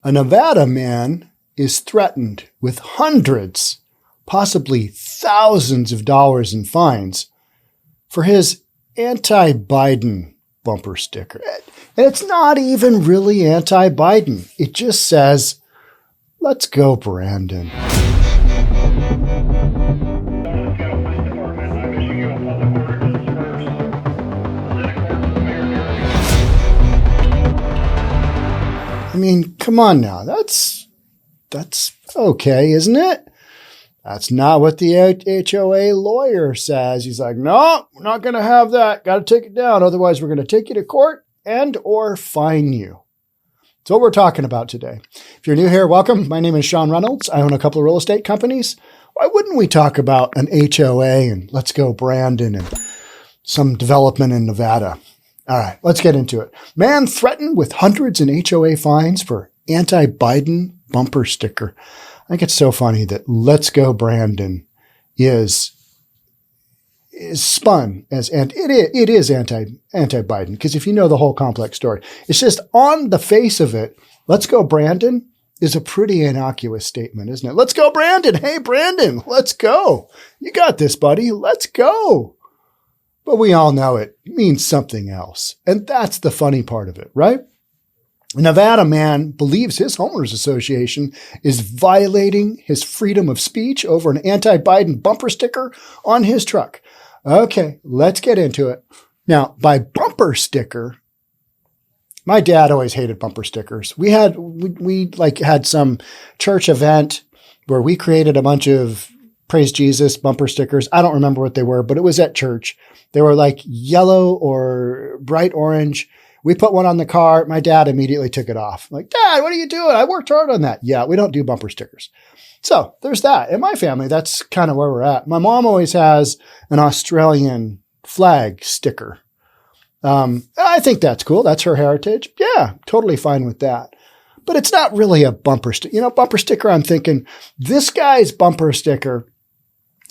A Nevada man is threatened with hundreds, possibly thousands of dollars in fines for his anti-Biden bumper sticker. And it's not even really anti-Biden. It just says, "Let's go, Brandon." I mean, come on now. That's okay, isn't it? That's not what the HOA lawyer says. He's like, "No, we're not going to have that. Got to take it down. Otherwise, we're going to take you to court and or fine you." That's what we're talking about today. If you're new here, welcome. My name is Sean Reynolds. I own a couple of real estate companies. Why wouldn't we talk about an HOA and let's go Brandon and some development in Nevada? All right, let's get into it. Man threatened with hundreds in HOA fines for anti-Biden bumper sticker. I think it's so funny that "Let's Go Brandon" is spun as, and it is anti-Biden, because if you know the whole complex story, it's just on the face of it, "Let's Go Brandon" is a pretty innocuous statement, isn't it? Let's go Brandon. Hey, Brandon, let's go. You got this, buddy. Let's go. But we all know it means something else. And that's the funny part of it, right? A Nevada man believes his homeowners association is violating his freedom of speech over an anti-Biden bumper sticker on his truck. Okay, let's get into it. Now, by bumper sticker, my dad always hated bumper stickers. We had some church event where we created a bunch of Praise Jesus bumper stickers. I don't remember what they were, but it was at church. They were like yellow or bright orange. We put one on the car. My dad immediately took it off. I'm like, "Dad, what are you doing? I worked hard on that." "Yeah, we don't do bumper stickers." So there's that. In my family, that's kind of where we're at. My mom always has an Australian flag sticker. I think that's cool. That's her heritage. Yeah, totally fine with that. But it's not really a bumper sticker. Bumper sticker, I'm thinking, this guy's bumper sticker,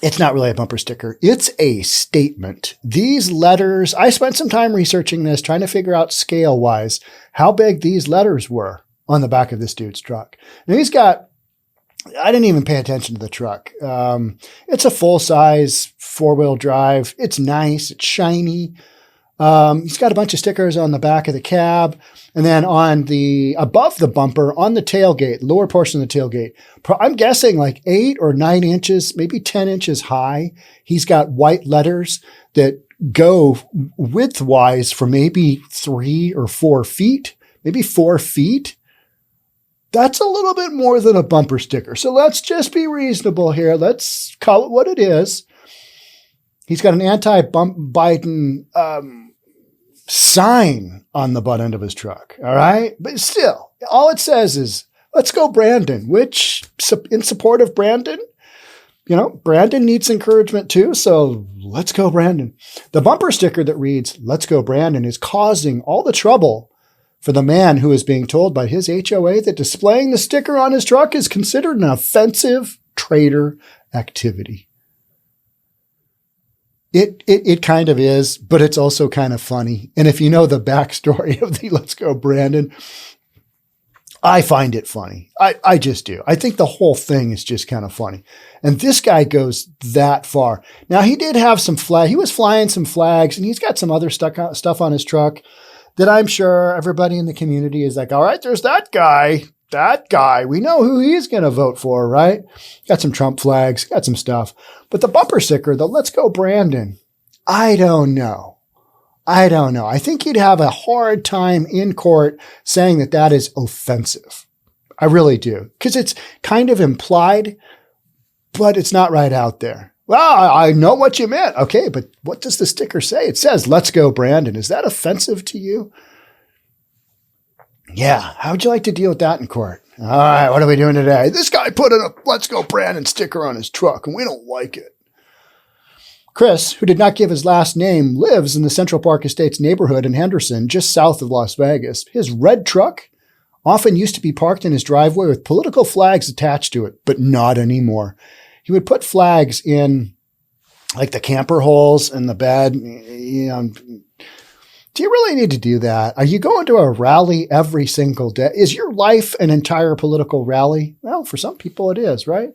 it's not really a bumper sticker. It's a statement. These letters, I spent some time researching this, trying to figure out scale-wise how big these letters were on the back of this dude's truck. Now I didn't even pay attention to the truck. It's a full-size four-wheel drive. It's nice. It's shiny. He's got a bunch of stickers on the back of the cab, and then above the bumper on the tailgate, lower portion of the tailgate, I'm guessing like 8 or 9 inches, maybe 10 inches high. He's got white letters that go width-wise for maybe 3 or 4 feet, maybe 4 feet. That's a little bit more than a bumper sticker. So let's just be reasonable here. Let's call it what it is. He's got an anti-Biden sign on the butt end of his truck. All right. But still, all it says is, "Let's go Brandon," which in support of Brandon, Brandon needs encouragement too. So let's go Brandon. The bumper sticker that reads, "Let's go Brandon," is causing all the trouble for the man who is being told by his HOA that displaying the sticker on his truck is considered an offensive traitor activity. It kind of is, but it's also kind of funny. And if you know the backstory of the "Let's Go Brandon," I find it funny. I just do. I think the whole thing is just kind of funny. And this guy goes that far. Now, he did have some he was flying some flags, and he's got some other stuff on his truck that I'm sure everybody in the community is like, "All right, there's that guy. That guy, we know who he's going to vote for," right? Got some Trump flags, got some stuff. But the bumper sticker, the "Let's Go Brandon," I don't know. I think he'd have a hard time in court saying that that is offensive. I really do. Because it's kind of implied, but it's not right out there. "Well, I know what you meant." Okay, but what does the sticker say? It says, "Let's go Brandon." Is that offensive to you? Yeah. How would you like to deal with that in court? All right. What are we doing today? "This guy put a 'Let's Go Brandon' sticker on his truck, and we don't like it." Chris, who did not give his last name, lives in the Central Park Estates neighborhood in Henderson, just south of Las Vegas. His red truck often used to be parked in his driveway with political flags attached to it, but not anymore. He would put flags in like the camper holes in the bed, Do you really need to do that? Are you going to a rally every single day? Is your life an entire political rally? Well, for some people it is, right?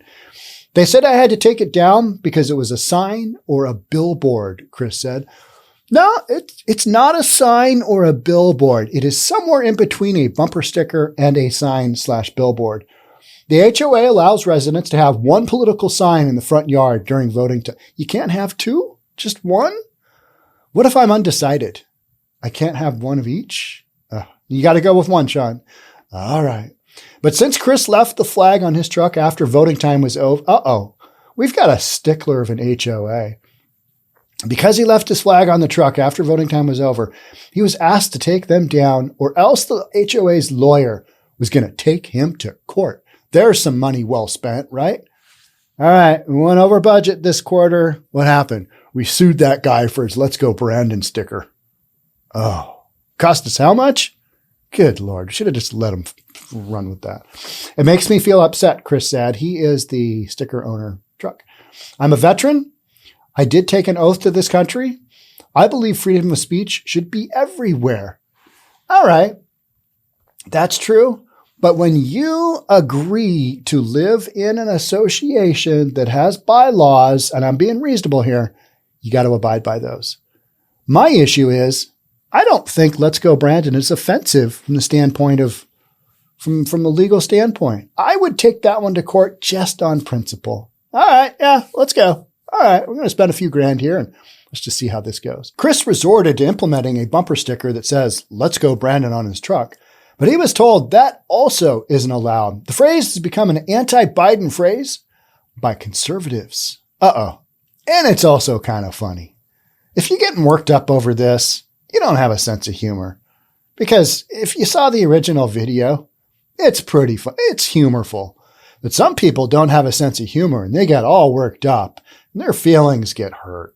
They said I had to take it down because it was a sign or a billboard, Chris said. No, it's not a sign or a billboard. It is somewhere in between a bumper sticker and a sign/billboard. The HOA allows residents to have one political sign in the front yard during voting time. You can't have two? Just one? What if I'm undecided? I can't have one of each? You got to go with one, Sean. All right. But since Chris left the flag on his truck after voting time was over, we've got a stickler of an HOA. Because he left his flag on the truck after voting time was over, he was asked to take them down or else the HOA's lawyer was going to take him to court. There's some money well spent, right? All right, we went over budget this quarter. What happened? We sued that guy for his Let's Go Brandon sticker. Oh, cost us how much? Good Lord. Should have just let him run with that. It makes me feel upset, Chris said. He is the sticker owner truck. I'm a veteran. I did take an oath to this country. I believe freedom of speech should be everywhere. All right. That's true. But when you agree to live in an association that has bylaws, and I'm being reasonable here, you got to abide by those. My issue is, I don't think Let's Go Brandon is offensive from the standpoint of, from the legal standpoint. I would take that one to court just on principle. All right, yeah, let's go. All right, we're going to spend a few grand here and let's just see how this goes. Chris resorted to implementing a bumper sticker that says, Let's Go Brandon on his truck. But he was told that also isn't allowed. The phrase has become an anti-Biden phrase by conservatives. And it's also kind of funny. If you're getting worked up over this, you don't have a sense of humor. Because if you saw the original video, it's pretty fun. It's humorful. But some people don't have a sense of humor and they get all worked up and their feelings get hurt.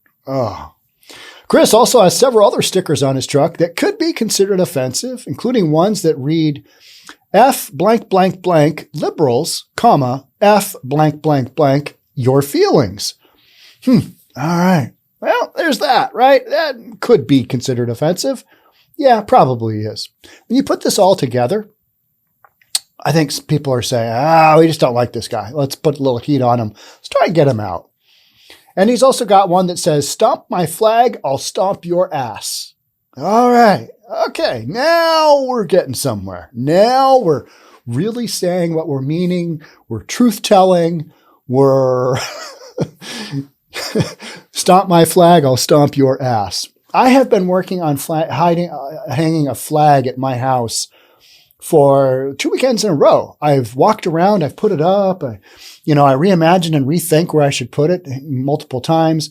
Chris also has several other stickers on his truck that could be considered offensive, including ones that read F blank blank blank liberals, comma, F blank blank blank your feelings. All right. Well, there's that, right? That could be considered offensive. Yeah, probably is. When you put this all together, I think people are saying, we just don't like this guy. Let's put a little heat on him. Let's try and get him out. And he's also got one that says, stomp my flag, I'll stomp your ass. All right. Okay. Now we're getting somewhere. Now we're really saying what we're meaning. We're truth-telling. We're stomp my flag, I'll stomp your ass. I have been working on hanging a flag at my house for 2 weekends in a row. I've walked around, I've put it up. I reimagine and rethink where I should put it multiple times.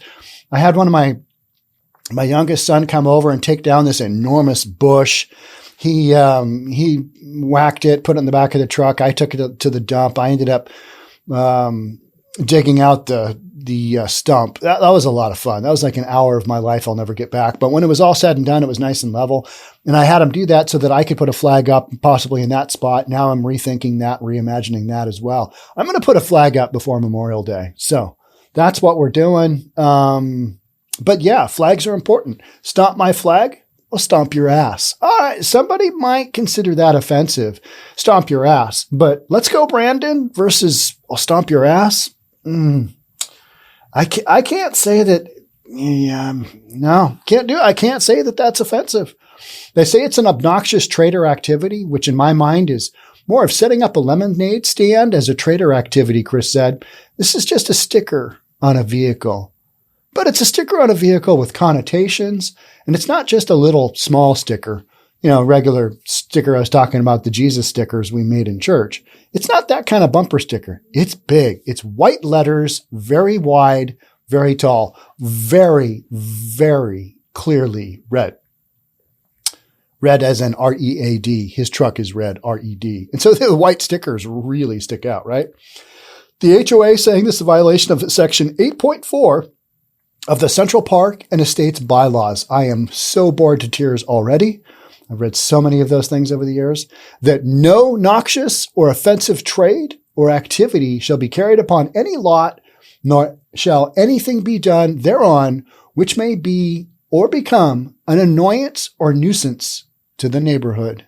I had one of my youngest son come over and take down this enormous bush. He whacked it, put it in the back of the truck. I took it to the dump. I ended up digging out the stump. That was a lot of fun. That was like an hour of my life I'll never get back. But when it was all said and done, it was nice and level. And I had him do that so that I could put a flag up possibly in that spot. Now I'm rethinking that, reimagining that as well. I'm going to put a flag up before Memorial Day. So that's what we're doing. But yeah, flags are important. Stomp my flag, I'll stomp your ass. All right, somebody might consider that offensive. Stomp your ass. But Let's Go Brandon versus I'll stomp your ass. I can't say that. No, can't do it. I can't say that that's offensive. They say it's an obnoxious trader activity, which in my mind is more of setting up a lemonade stand as a trader activity, Chris said. This is just a sticker on a vehicle. But it's a sticker on a vehicle with connotations, and it's not just a little small sticker, regular sticker. I was talking about the Jesus stickers we made in church. It's not that kind of bumper sticker. It's big. It's white letters, very wide, very tall, very, very clearly red. Red as in R-E-A-D. His truck is red, R-E-D. And so the white stickers really stick out, right? The HOA saying this is a violation of Section 8.4 of the Central Park and Estates bylaws. I am so bored to tears already. I've read so many of those things over the years. That no noxious or offensive trade or activity shall be carried upon any lot, nor shall anything be done thereon which may be or become an annoyance or nuisance to the neighborhood.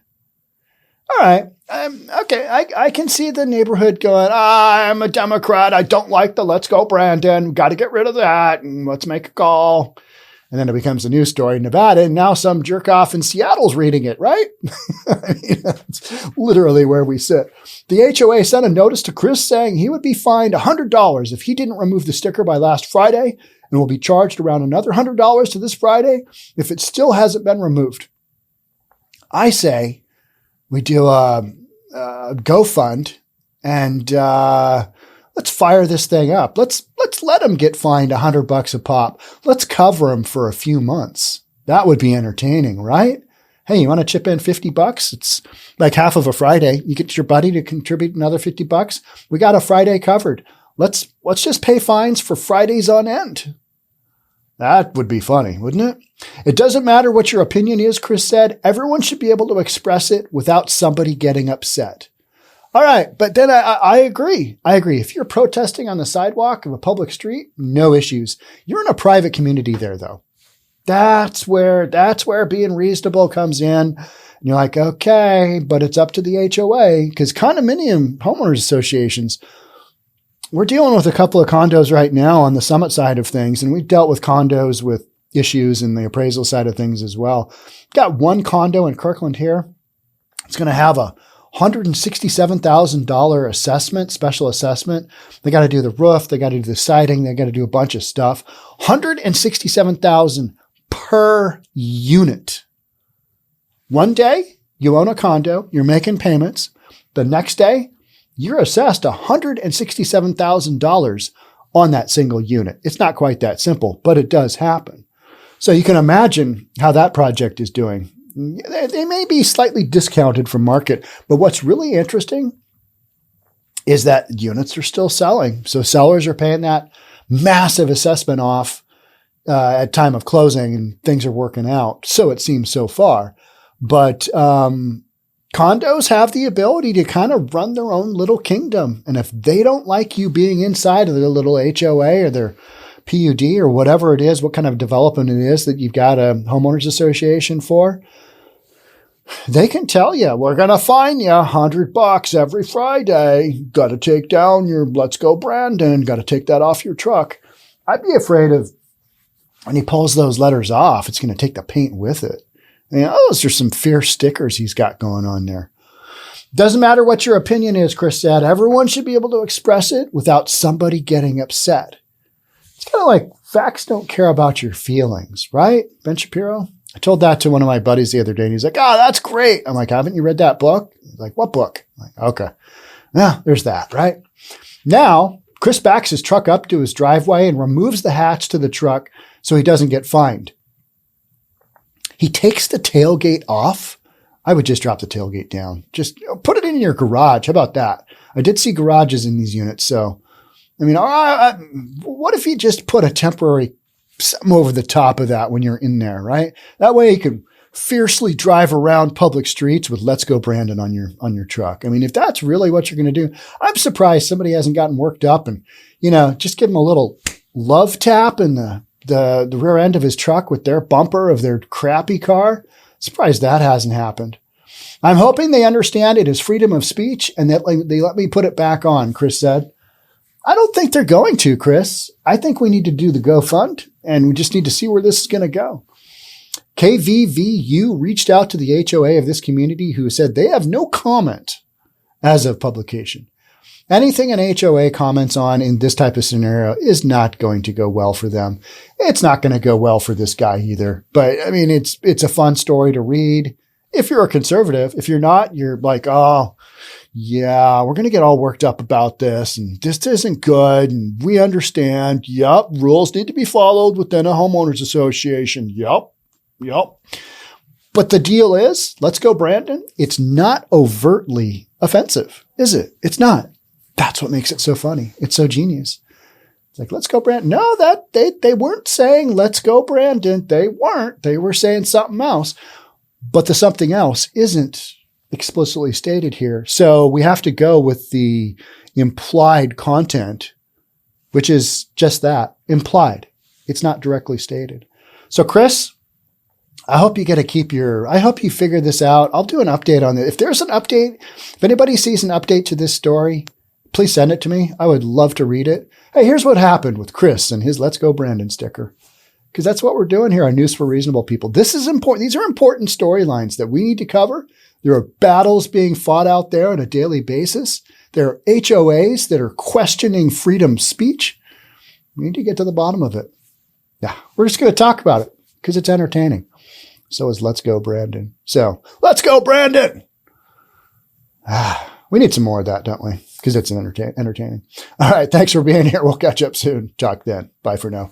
All right. Okay. I can see the neighborhood going, I'm a Democrat. I don't like the let's go Brandon. Got to get rid of that. And let's make a call. And then it becomes a news story in Nevada. And now some jerk off in Seattle's reading it, right? I mean, that's literally where we sit. The HOA sent a notice to Chris saying he would be fined $100 if he didn't remove the sticker by last Friday, and will be charged around another $100 to this Friday if it still hasn't been removed. I say we do a GoFund and let's fire this thing up. Let's let him get fined $100 a pop. Let's cover him for a few months. That would be entertaining, right? Hey, you want to chip in $50? It's like half of a Friday. You get your buddy to contribute another $50. We got a Friday covered. Let's just pay fines for Fridays on end. That would be funny, wouldn't it? It doesn't matter what your opinion is, Chris said. Everyone should be able to express it without somebody getting upset. All right, but then I agree. I agree. If you're protesting on the sidewalk of a public street, no issues. You're in a private community there, though. That's where being reasonable comes in. And you're like, okay, but it's up to the HOA, because condominium homeowners associations, we're dealing with a couple of condos right now on the Summit side of things, and we've dealt with condos with issues in the appraisal side of things as well. Got one condo in Kirkland here. It's going to have a $167,000 assessment, special assessment. They got to do the roof. They got to do the siding. They got to do a bunch of stuff. $167,000 per unit. One day you own a condo, you're making payments. The next day you're assessed $167,000 on that single unit. It's not quite that simple, but it does happen. So you can imagine how that project is doing. They may be slightly discounted from market, but what's really interesting is that units are still selling. So sellers are paying that massive assessment off at time of closing, and things are working out. So it seems so far. But condos have the ability to kind of run their own little kingdom. And if they don't like you being inside of their little HOA or their PUD or whatever it is, what kind of development it is that you've got a homeowners association for, they can tell you, we're going to fine you $100 every Friday. Got to take down your Let's Go Brandon. Got to take that off your truck. I'd be afraid of when he pulls those letters off, it's going to take the paint with it. And, those are some fierce stickers he's got going on there. Doesn't matter what your opinion is, Chris said. Everyone should be able to express it without somebody getting upset. It's kind of like facts don't care about your feelings, right, Ben Shapiro? I told that to one of my buddies the other day, and he's like, that's great. I'm like, haven't you read that book? He's like, what book? I'm like, okay. Yeah, there's that, right? Now, Chris backs his truck up to his driveway and removes the hatch to the truck so he doesn't get fined. He takes the tailgate off. I would just drop the tailgate down. Just put it in your garage. How about that? I did see garages in these units. So, I mean, what if you just put a temporary something over the top of that when you're in there, right? That way you can fiercely drive around public streets with Let's Go Brandon on your truck. I mean, if that's really what you're going to do, I'm surprised somebody hasn't gotten worked up and, just give him a little love tap in the rear end of his truck with their bumper of their crappy car. Surprised that hasn't happened. I'm hoping they understand it is freedom of speech and that they let me put it back on, Chris said. I don't think they're going to, Chris. I think we need to do the GoFund, and we just need to see where this is going to go. KVVU reached out to the HOA of this community, who said they have no comment as of publication. Anything an HOA comments on in this type of scenario is not going to go well for them. It's not going to go well for this guy either. But I mean, it's a fun story to read. If you're a conservative, if you're not, you're like, oh, yeah, we're going to get all worked up about this, and this isn't good, and we understand. Yep, rules need to be followed within a homeowners association. Yep. But the deal is, Let's Go Brandon, it's not overtly offensive, is it? It's not. That's what makes it so funny. It's so genius. It's like, Let's Go Brandon. No, they weren't saying Let's Go Brandon. They weren't. They were saying something else. But the something else isn't explicitly stated here. So we have to go with the implied content, which is just that, implied. It's not directly stated. So Chris, I hope you I hope you figure this out. I'll do an update on it. If there's an update, if anybody sees an update to this story, please send it to me. I would love to read it. Hey, here's what happened with Chris and his Let's Go Brandon sticker. Because that's what we're doing here on News for Reasonable People. This is important. These are important storylines that we need to cover. There are battles being fought out there on a daily basis. There are HOAs that are questioning freedom of speech. We need to get to the bottom of it. Yeah, we're just going to talk about it because it's entertaining. So is Let's Go Brandon. So let's go, Brandon. We need some more of that, don't we? Because it's entertaining. All right. Thanks for being here. We'll catch up soon. Talk then. Bye for now.